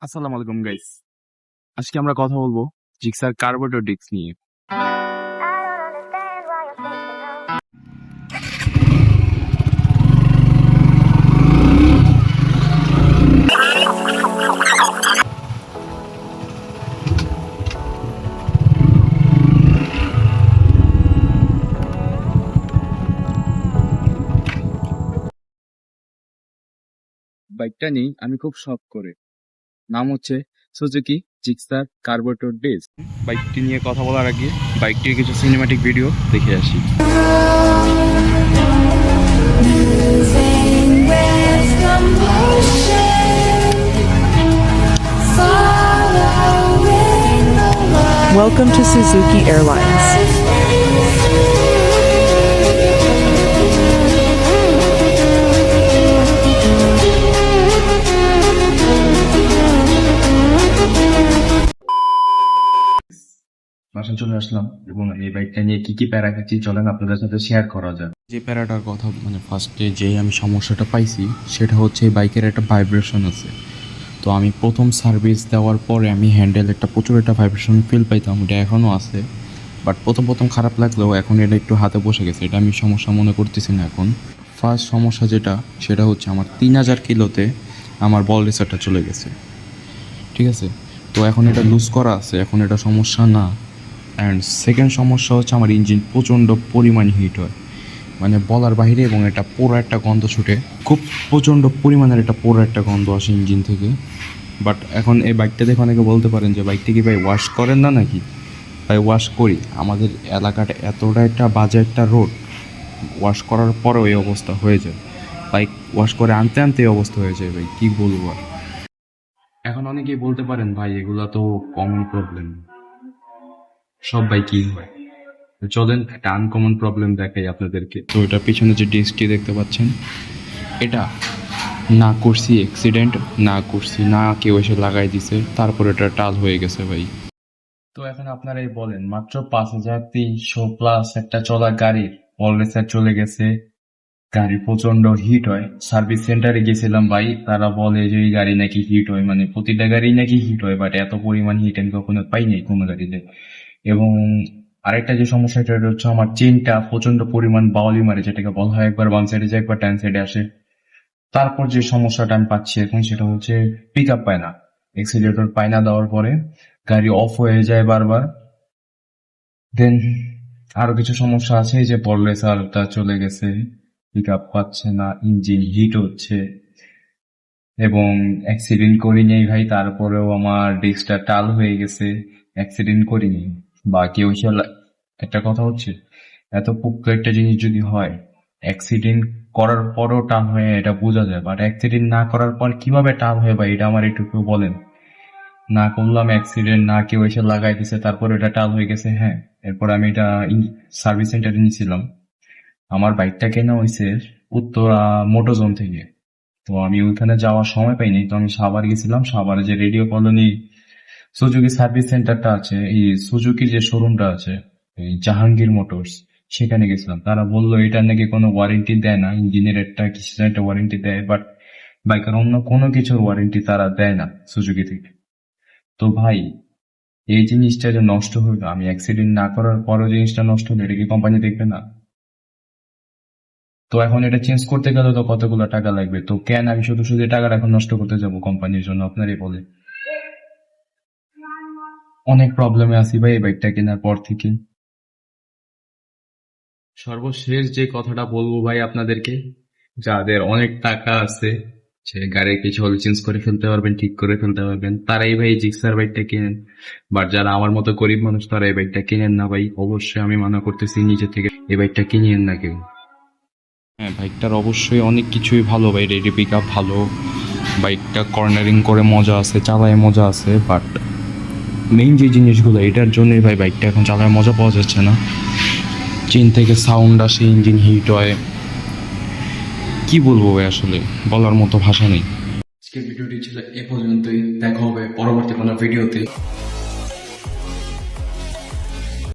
আসসালামু আলাইকুম গাইস। আজকে আমরা কথা বলবো জিক্সার কার্বোরেটর ডিস্ক নিয়ে। বাইকটা নিয়ে আমি খুব শখ করে, নাম হচ্ছে সুজুকি জিক্সার কার্বোরেটর ডিস্ক। বাইকটি নিয়ে কথা বলার আগে বাইকটির কিছু সিনেম্যাটিক ভিডিও দেখে আসি। Welcome to Suzuki Airlines. বাসায় চলে আসলাম এবং এই বাইকটা নিয়ে কি কি প্যারা খাচ্ছি চলেন আপনাদের সাথে শেয়ার করা যায়। যে প্যারাটার কথা ফার্স্টে যেই আমি সমস্যাটা পাইছি সেটা হচ্ছে এই বাইকের একটা ভাইব্রেশন আছে। তো আমি প্রথম সার্ভিস দেওয়ার পরে আমি হ্যান্ডেল প্রচুর একটা ভাইব্রেশন ফিল পাইতাম, এটা এখনও আছে। বাট প্রথম খারাপ লাগলেও এখন এটা একটু হাতে বসে গেছে, এটা আমি সমস্যা মনে করতেছি না এখন। ফার্স্ট সমস্যা সেটা হচ্ছে আমার 3000 কিলোতে আমার বল রেসারটা চলে গেছে, ঠিক আছে। তো এখন এটা লুজ করা আছে, এখন এটা সমস্যা না। অ্যান্ড সেকেন্ড সমস্যা হচ্ছে আমার ইঞ্জিন প্রচণ্ড পরিমাণ হিট হয়, মানে বলার বাইরে, এবং এটা পুরো একটা গন্ধ ছুটে, খুব প্রচণ্ড পরিমাণের একটা পুরো একটা গন্ধ আসে ইঞ্জিন থেকে। বাট এখন এই বাইকটা দেখে অনেকে বলতে পারেন যে বাইকটা কি ভাই ওয়াশ করেন না নাকি? ভাই ওয়াশ করি, আমাদের এলাকাটা এতটা একটা বাজে একটা রোড, ওয়াশ করার পরেও এই অবস্থা হয়ে যায়। বাইক ওয়াশ করে আনতে আনতে এই অবস্থা হয়ে যায় ভাই, কী বলবো আর। এখন অনেকেই বলতে পারেন ভাই এগুলা তো কমন প্রবলেম, সব বাইকই হয়। তো চলেন একটা আনকমন প্রবলেম দেখাই আপনাদেরকে। তো এটা পিছনে যে ডিস্কটি দেখতে পাচ্ছেন, এটা না করছি অ্যাক্সিডেন্ট, না করছি, না কেউ এসে লাগাই দিছে, তারপর এটা টাল হয়ে গেছে ভাই। তো এখন আপনারাই বলেন, মাত্র 5300 প্লাস একটা চলা গাড়ির অলরেসার চলে গেছে, গাড়ি প্রচন্ড হিট হয়। সার্ভিস সেন্টারে গেছিলাম ভাই, তারা বলে যে এই গাড়ি নাকি হিট হয়, মানে প্রতিটা গাড়ি নাকি হিট হয়, বাট এত পরিমাণ হিট আমি কখনো পাইনি কোনো গাড়িতে। এবং আরেকটা যে সমস্যাটা হচ্ছে আমার চেনটা প্রচন্ড পরিমাণ বাউলি মারে, যেটাকে বলা হয় একবার বাম সাইডে যায় একবার ডান সাইডে আসে। তারপর যে সমস্যাটা আমি পাচ্ছি এখন সেটা হচ্ছে পিক আপ পায় না, এক্সিলারেটর পায় না, দেওয়ার পরে গাড়ি অফ হয়ে যায় বারবার। দেন আরো কিছু সমস্যা আছে, যে পরলেসারটা চলে গেছে, পিক আপ পাচ্ছে না, ইঞ্জিন হিট হচ্ছে, এবং অ্যাক্সিডেন্ট করিনি ভাই, তারপরেও আমার ডিস্কটা টাল হয়ে গেছে। অ্যাক্সিডেন্ট করিনি বা কেউ এসে একটা কথা হচ্ছে, এত পুক্ত একটা জিনিস যদি হয়, অ্যাক্সিডেন্ট করার পরও টাল হয়ে এটা বোঝা যায়, বাট অ্যাক্সিডেন্ট না করার পর কিভাবে টাল হয় ভাই, এটা আমার একটু কেউ বলেন। না করলাম অ্যাক্সিডেন্ট, না কেউ এসে লাগাই দিছে, তারপর এটা টাল হয়ে গেছে। হ্যাঁ, এরপর আমি এটা সার্ভিস সেন্টারে নিয়েছিলাম। আমার বাইকটা কেনা হয়েছে উত্তরা মোটোজোন থেকে। তো আমি ওইখানে যাওয়ার সময় পাইনি, তো আমি সাভার গেছিলাম। সাভারে যে রেডিও কলোনি সুজুকি সার্ভিস সেন্টারটা আছে, এই সুজুকির যে শোরুমটা আছে, এই জাহাঙ্গীর মোটরস, সেখানে গেছিলাম। তারা বললো এটা নাকি কোনো ওয়ারেন্টি দেয় না, ইঞ্জিনের একটা কিছু একটা ওয়ারেন্টি দেয়, বাট বাইকের অন্য কোনো কিছুর ওয়ারেন্টি তারা দেয় না সুজুকি থেকে। তো ভাই এই জিনিসটা যে নষ্ট হইলো, আমি অ্যাক্সিডেন্ট না করার পরও জিনিসটা নষ্ট হলো, এটা কি কোম্পানি দেখবে না? তো এখন এটা চেঞ্জ করতে গেলে তো কতগুলো টাকা লাগবে, তো কেন আমি শুধু শুধু টাকাটা এখন নষ্ট করতে যাবো কোম্পানির জন্য, আপনারই বলে। অনেক প্রবলেমে আছি ভাই এই বাইকটা কেনার পর থেকে। সর্বশেষ যে কথাটা বলবো ভাই আপনাদেরকে, যাদের অনেক টাকা আছে, সে গাড়ির কিছু হলে চেঞ্জ করে ফেলতে পারবেন, ঠিক করে ফেলতে পারবেন, তারাই ভাই জিক্সার বাইকটা কিনেন। বাট যারা আমার মতো গরিব মানুষ, তারা এই বাইকটা কিনেন না ভাই, অবশ্যই আমি মানা করতেছি নিজে থেকে, এই বাইকটা কিনেন না কেউ। হ্যাঁ, বাইকটার অবশ্যই অনেক কিছুই ভালো ভাই, রেডি পিক আপ ভালো, বাইকটা কর্নারিং করে মজা আছে, চালায় মজা আছে, বাট মেইন যে জিনিসগুলো, এটার জন্যই ভাই বাইকটা এখন চালায় মজা পাওয়া যাচ্ছে না। চেন থেকে সাউন্ড আসে, ইঞ্জিন হিট হয়, কি বলবো ভাই, আসলে বলার মতো ভাষা নেই। আজকের ভিডিওটি ছিল এ পর্যন্তই, দেখা হবে পরবর্তী কোনো ভিডিওতে।